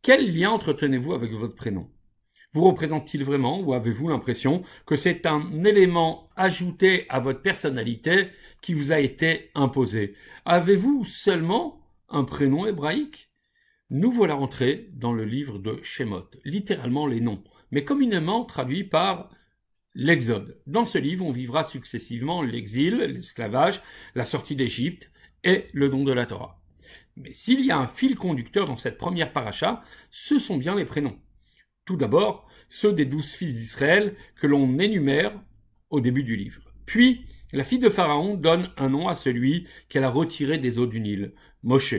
Quel lien entretenez-vous avec votre prénom? Vous représente-t-il vraiment ou avez-vous l'impression que c'est un élément ajouté à votre personnalité qui vous a été imposé? Avez-vous seulement un prénom hébraïque? Nous voilà entrés dans le livre de Shemot, littéralement les noms, mais communément traduit par l'Exode. Dans ce livre, on vivra successivement l'exil, l'esclavage, la sortie d'Égypte et le don de la Torah. Mais s'il y a un fil conducteur dans cette première paracha, ce sont bien les prénoms. Tout d'abord, ceux des 12 fils d'Israël que l'on énumère au début du livre. Puis, la fille de Pharaon donne un nom à celui qu'elle a retiré des eaux du Nil, Moshe.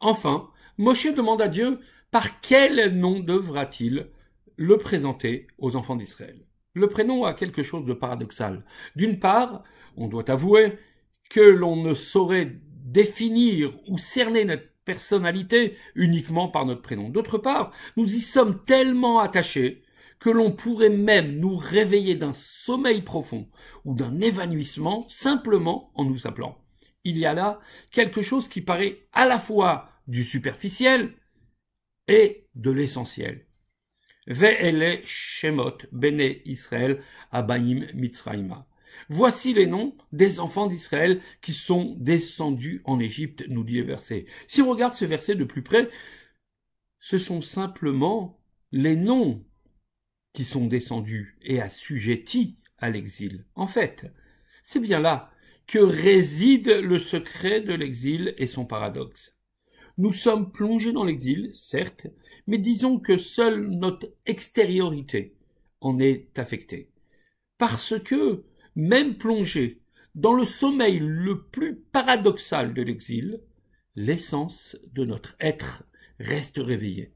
Enfin, Moshe demande à Dieu par quel nom devra-t-il le présenter aux enfants d'Israël. Le prénom a quelque chose de paradoxal. D'une part, on doit avouer que l'on ne saurait définir ou cerner notre personnalité uniquement par notre prénom. D'autre part, nous y sommes tellement attachés que l'on pourrait même nous réveiller d'un sommeil profond ou d'un évanouissement simplement en nous appelant. Il y a là quelque chose qui paraît à la fois du superficiel et de l'essentiel. Ve'ele Shemot Bene Israël Abaim Mitzrayma. Voici les noms des enfants d'Israël qui sont descendus en Égypte, nous dit le verset. Si on regarde ce verset de plus près, ce sont simplement les noms qui sont descendus et assujettis à l'exil. En fait, c'est bien là que réside le secret de l'exil et son paradoxe. Nous sommes plongés dans l'exil, certes, mais disons que seule notre extériorité en est affectée. Parce que, même plongé dans le sommeil le plus paradoxal de l'exil, l'essence de notre être reste réveillée.